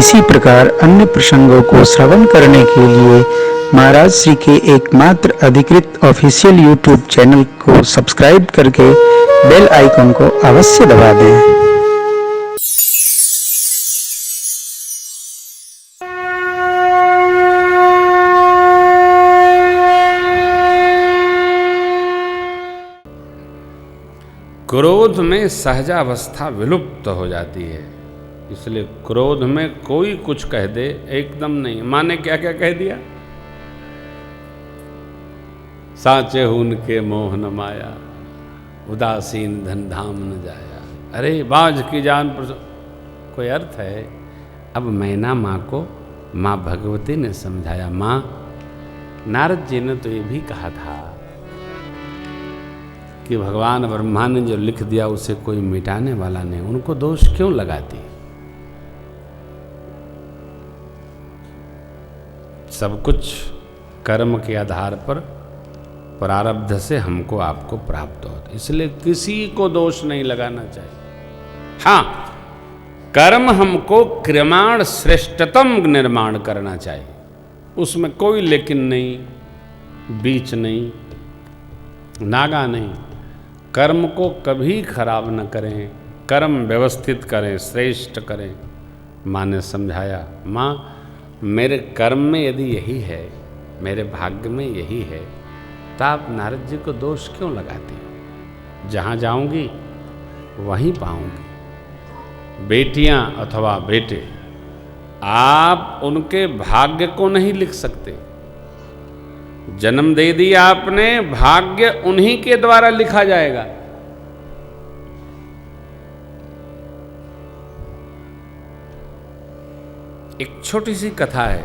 इसी प्रकार अन्य प्रसंगों को श्रवण करने के लिए महाराज श्री के एकमात्र अधिकृत ऑफिशियल यूट्यूब चैनल को सब्सक्राइब करके बेल आइकन को अवश्य दबा दें। क्रोध में सहजावस्था विलुप्त हो जाती है, इसलिए क्रोध में कोई कुछ कह दे एकदम नहीं। माँ ने क्या क्या कह दिया, साचे हुन के मोह न माया, उदासीन धन धाम न जाया। अरे बाज की जान पर कोई अर्थ है। अब मैना माँ को माँ भगवती ने समझाया। माँ, नारद जी ने तो ये भी कहा था कि भगवान ब्रह्मा ने जो लिख दिया उसे कोई मिटाने वाला नहीं, उनको दोष क्यों लगाती। सब कुछ कर्म के आधार पर प्रारब्ध से हमको आपको प्राप्त होता, इसलिए किसी को दोष नहीं लगाना चाहिए। हाँ, कर्म हमको क्रियमाण श्रेष्ठतम निर्माण करना चाहिए, उसमें कोई लेकिन नहीं, बीच नहीं, नागा नहीं। कर्म को कभी खराब न करें, कर्म व्यवस्थित करें, श्रेष्ठ करें। माँ ने समझाया। माँ, मेरे कर्म में यदि यही है, मेरे भाग्य में यही है, तो आप नारद जी को दोष क्यों लगाती हो? जहाँ जाऊंगी वहीं पाऊंगी। बेटियां अथवा बेटे, आप उनके भाग्य को नहीं लिख सकते। जन्म दे दिया आपने, भाग्य उन्हीं के द्वारा लिखा जाएगा। एक छोटी सी कथा है।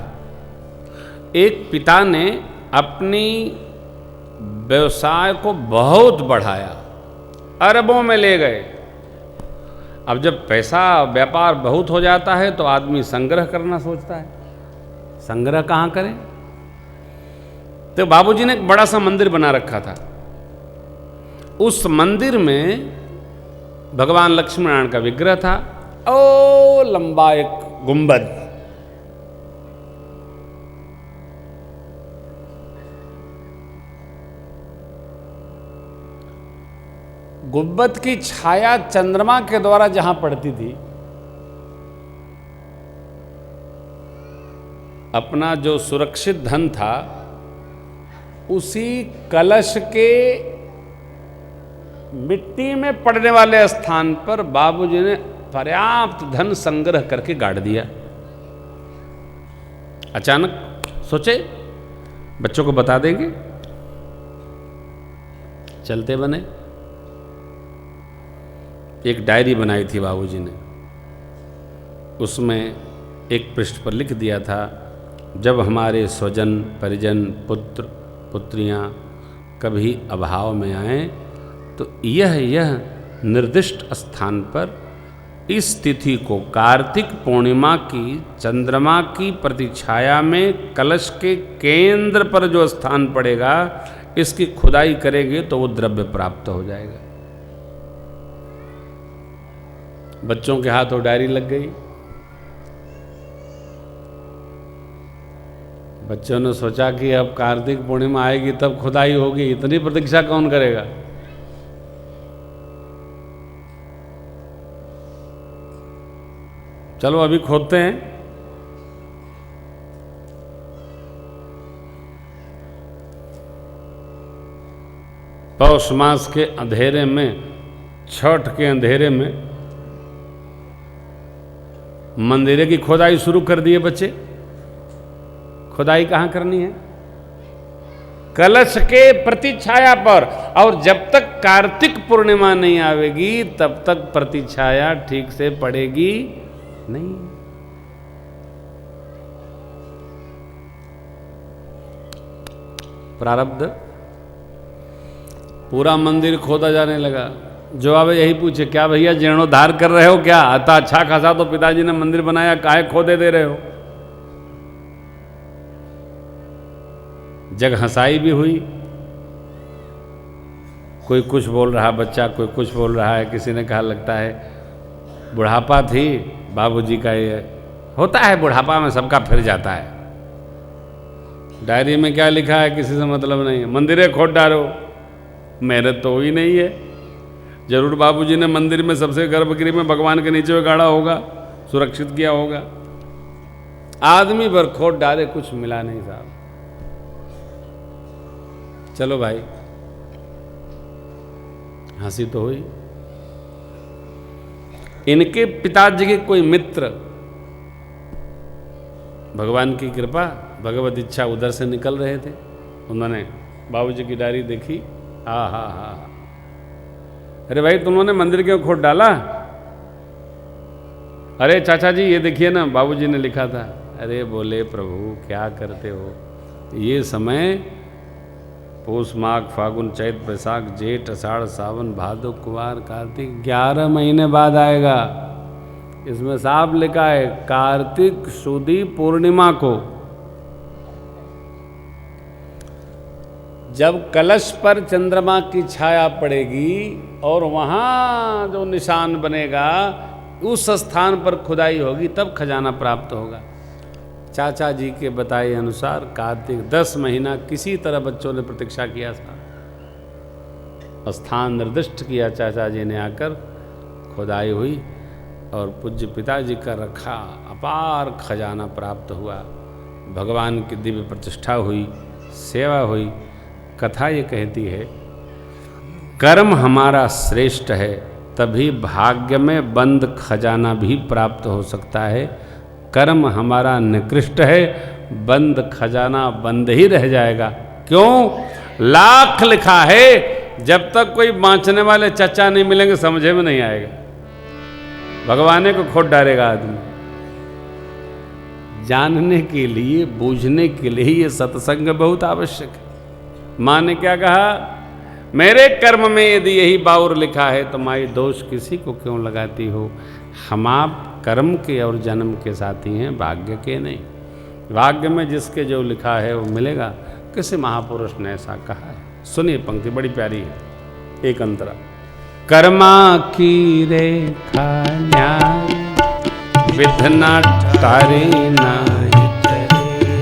एक पिता ने अपनी व्यवसाय को बहुत बढ़ाया, अरबों में ले गए। अब जब पैसा व्यापार बहुत हो जाता है तो आदमी संग्रह करना सोचता है। संग्रह कहाँ करें? तो बाबूजी ने एक बड़ा सा मंदिर बना रखा था। उस मंदिर में भगवान लक्ष्मी नारायण का विग्रह था। ओ लंबा एक गुंबद, गुंबद की छाया चंद्रमा के द्वारा जहां पड़ती थी, अपना जो सुरक्षित धन था उसी कलश के मिट्टी में पड़ने वाले स्थान पर बाबूजी ने पर्याप्त धन संग्रह करके गाड़ दिया। अचानक सोचे बच्चों को बता देंगे, चलते बने। एक डायरी बनाई थी बाबूजी ने, उसमें एक पृष्ठ पर लिख दिया था, जब हमारे स्वजन परिजन पुत्र पुत्रियां कभी अभाव में आएं तो यह निर्दिष्ट स्थान पर इस तिथि को कार्तिक पूर्णिमा की चंद्रमा की प्रतिछाया में कलश के केंद्र पर जो स्थान पड़ेगा, इसकी खुदाई करेंगे तो वो द्रव्य प्राप्त हो जाएगा। बच्चों के हाथों डायरी लग गई। बच्चों ने सोचा कि अब कार्तिक पूर्णिमा आएगी तब खुदाई होगी, इतनी प्रतीक्षा कौन करेगा। चलो अभी खोदते हैं। पौष मास के अंधेरे में, छठ के अंधेरे में मंदिर की खुदाई शुरू कर दिए बच्चे। खुदाई कहाँ करनी है? कलश के प्रतिछाया पर। और जब तक कार्तिक पूर्णिमा नहीं आवेगी तब तक प्रतिछाया ठीक से पड़ेगी नहीं। प्रारब्ध। पूरा मंदिर खोदा जाने लगा। जवाब यही पूछे, क्या भैया जीर्णोद्धार कर रहे हो क्या? आता अच्छा खासा तो पिताजी ने मंदिर बनाया, काहे खोदे दे रहे हो? जग हंसाई भी हुई। कोई कुछ बोल रहा बच्चा, कोई कुछ बोल रहा है। किसी ने कहा लगता है बुढ़ापा थी बाबूजी का ये होता है, बुढ़ापा में सबका फिर जाता है। डायरी में क्या लिखा है किसी से मतलब नहीं है। मंदिरें खोद डालो, मेहनत तो हुई नहीं है। जरूर बाबूजी ने मंदिर में सबसे गर्भगृह में भगवान के नीचे गाड़ा होगा, सुरक्षित किया होगा। आदमी भर खोद डाले, कुछ मिला नहीं साहब। चलो भाई, हंसी तो हुई। इनके पिताजी के कोई मित्र, भगवान की कृपा, भगवत इच्छा, उधर से निकल रहे थे। उन्होंने बाबूजी की डायरी देखी। हाँ हाँ हाँ, अरे भाई तुमने मंदिर क्यों खोद डाला? अरे चाचा जी ये देखिए ना, बाबूजी ने लिखा था। अरे बोले प्रभु क्या करते हो, ये समय पौष माघ फागुन चैत बैसाख जेठ अषाढ़ सावन भादो कुवार कार्तिक 11 महीने बाद आएगा। इसमें साफ लिखा है कार्तिक शुदी पूर्णिमा को, जब कलश पर चंद्रमा की छाया पड़ेगी और वहां जो निशान बनेगा उस स्थान पर खुदाई होगी, तब खजाना प्राप्त होगा। चाचा जी के बताए अनुसार कार्तिक 10 महीना किसी तरह बच्चों ने प्रतीक्षा किया था। स्थान निर्दिष्ट किया चाचा जी ने, आकर खुदाई हुई और पूज्य पिताजी का रखा अपार खजाना प्राप्त हुआ। भगवान की दिव्य प्रतिष्ठा हुई, सेवा हुई। कथा ये कहती है कर्म हमारा श्रेष्ठ है, तभी भाग्य में बंद खजाना भी प्राप्त हो सकता है। कर्म हमारा निकृष्ट है, बंद खजाना बंद ही रह जाएगा। क्यों? लाख लिखा है, जब तक कोई बांचने वाले चचा नहीं मिलेंगे समझे में नहीं आएगा। भगवान को खोद डालेगा आदमी। जानने के लिए, बूझने के लिए ये सत्संग बहुत आवश्यक है। माँ ने क्या कहा? मेरे कर्म में यदि यही बाउर लिखा है तो माई दोष किसी को क्यों लगाती हो? हम आप कर्म के और जन्म के साथी हैं, भाग्य के नहीं। भाग्य में जिसके जो लिखा है वो मिलेगा। किसी महापुरुष ने ऐसा कहा है। सुनिए पंक्ति बड़ी प्यारी है, एक अंतरा। कर्मा की रेखा न्याय विधना तारे नाय चले।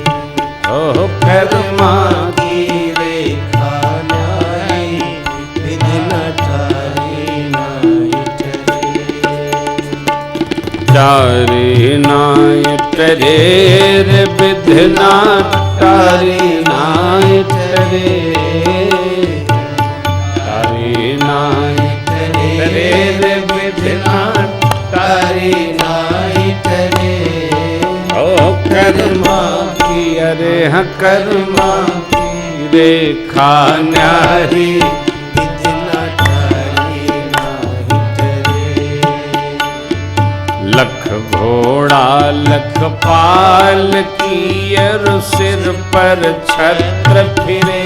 ओ कर्मा की रेखा न्याय विधना तारे नाय चले। तारे नाय चले रे विधना तारे नाय चले। तारे नाय रे विधना तारी नाई तरे। ओ कर्मा की, अरे हाँ कर्मा की रेखा न्यारी विधना तारी नाई तरे। लख घोड़ा लख पाल की अर सिर पर छत्र फिरे।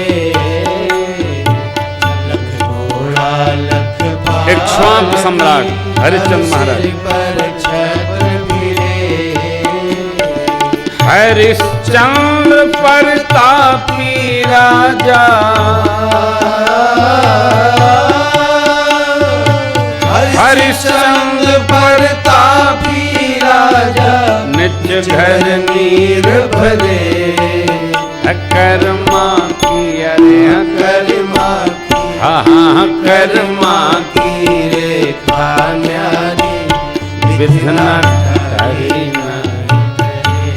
लख घोड़ा लख एक स्वांत सम्राट हरिश्चंद्र महाराज। हरिश्चंद्र प्रतापी राजा, हरिश्चंद्र प्रतापी राजा, निज घर नीर भरे। कर्मा की, अरे कर्मा की, हाँ हाँ कर्मा की रेखा न्यारी विधना तारी नाय तरे।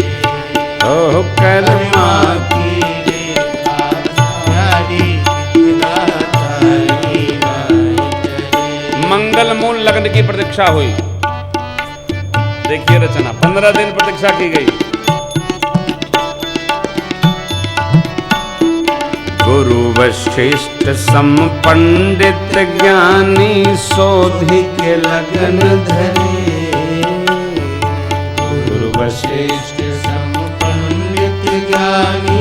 ओ कर्मा की रेखा न्यारी विधना तारी नाय तरे। मंगल मूल लग्न की प्रतीक्षा हुई। देखिए रचना, 15 दिन प्रतीक्षा की गई। गुरु वशिष्ठ सम पंडित ज्ञानी सोधि के लगन धरे। गुरु वशिष्ठ सम पंडित ज्ञानी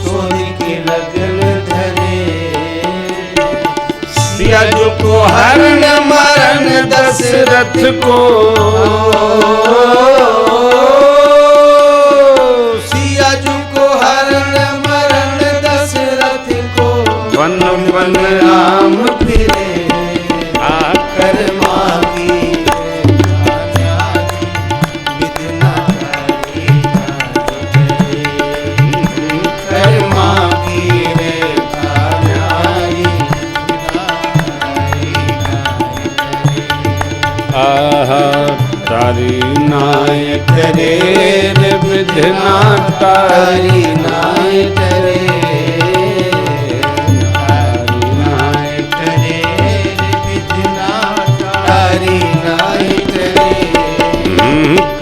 सोधि के लगन धरे। सिया जो को हरण मरण दशरथ को, सिया जो को हरण वन वन राम फिरे। कर्मा की विधना नाय करे रे विधना तारी नाय करे नाय करे रे विधना तारी नाय करे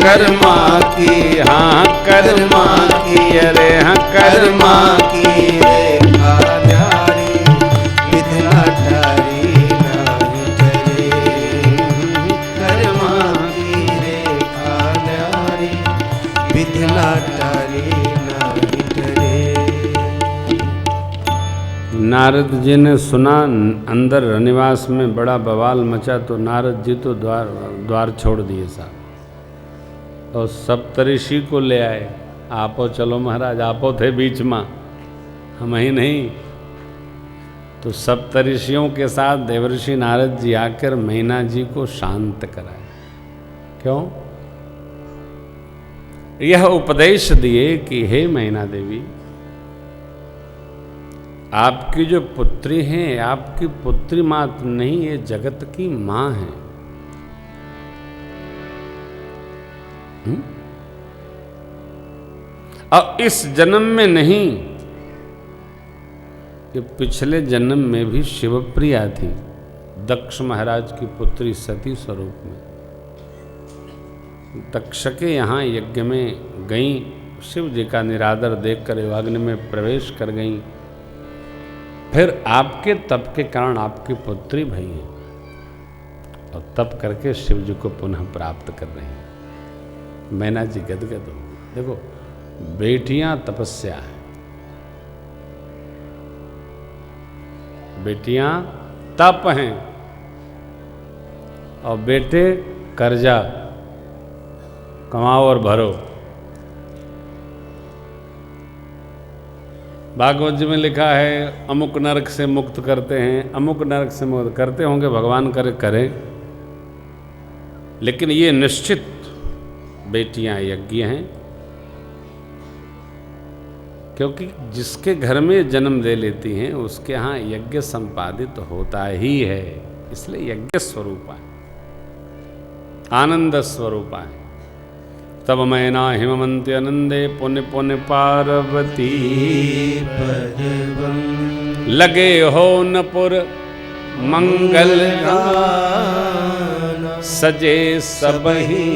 कर्मा की हाँ कर्मा की अरे हाँ कर्मा की रे न्यारी विधना तारी नाय करे कर्मा की रे न्यारी विधना तारी नाय करे। नारद जी ने सुना अंदर रनिवास में बड़ा बवाल मचा तो नारद जी तो द्वार छोड़ दिए साहब और सप्तऋषि को ले आए। आपो चलो महाराज, आपो थे बीच में, हम ही नहीं। तो सप्तऋषियों के साथ देवर्षि नारद जी आकर मैना जी को शांत कराए। क्यों? यह उपदेश दिए कि हे मैना देवी, आपकी जो पुत्री है, आपकी पुत्री मात्र नहीं, ये जगत की मां है। और इस जन्म में नहीं, कि पिछले जन्म में भी शिवप्रिया थी, दक्ष महाराज की पुत्री सती स्वरूप में। दक्ष के यहाँ यज्ञ में गई, शिव जी का निरादर देखकर अग्नि में प्रवेश कर गई, फिर आपके तप के कारण आपकी पुत्री भई है और तप करके शिव जी को पुनः प्राप्त कर रही हैं। मैना जी गदगद हो। देखो, बेटियां तपस्या है, बेटियां तप हैं और बेटे कर्जा कमाओ और भरो। भागवत जी में लिखा है अमुक नरक से मुक्त करते हैं, अमुक नरक से मुक्त करते होंगे, भगवान करे करें, लेकिन ये निश्चित बेटियां यज्ञ हैं, क्योंकि जिसके घर में जन्म दे लेती हैं उसके यहाँ यज्ञ संपादित होता ही है। इसलिए यज्ञ स्वरूप है, आनंद स्वरूप है। तब मैना हिमवंती आनंदे पुण्य पुण्य पार्वती लगे हो नपुर मंगल गान सजे सबही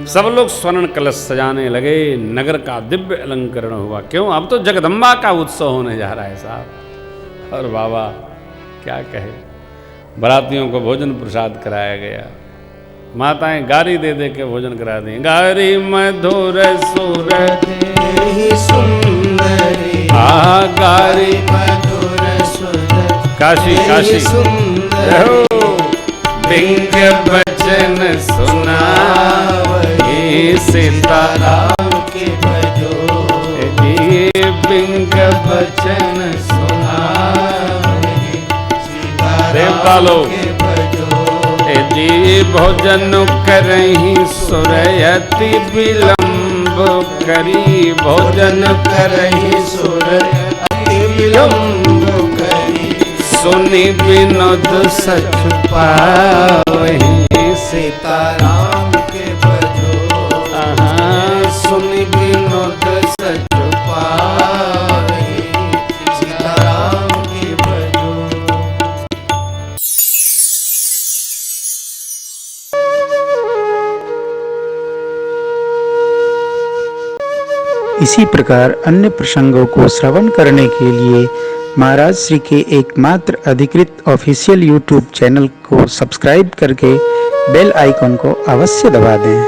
सब लोग स्वर्ण कलश सजाने लगे, नगर का दिव्य अलंकरण हुआ। क्यों? अब तो जगदम्बा का उत्सव होने जा रहा है साहब। और बाबा क्या कहे, बरातियों को भोजन प्रसाद कराया गया, माताएं गारी दे दे के भोजन करा दी। गारी मधुर सुर सुंदरी गारी मधुर सुर काशी काशी बिंग बचन सुना सीताराम के भजो बिंग बचन सुना देवतालो जी भोजन करही सुरयति विलंब करी भोजन करही सुरयति विलंब करी सुनि विनोद सच पावही सीताराम के भजो सुनि विनोद सच पावही सीताराम के भजो। इसी प्रकार अन्य प्रसंगों को श्रवण करने के लिए महाराज श्री के एकमात्र अधिकृत ऑफिशियल यूट्यूब चैनल को सब्सक्राइब करके बेल आइकन को अवश्य दबा दें।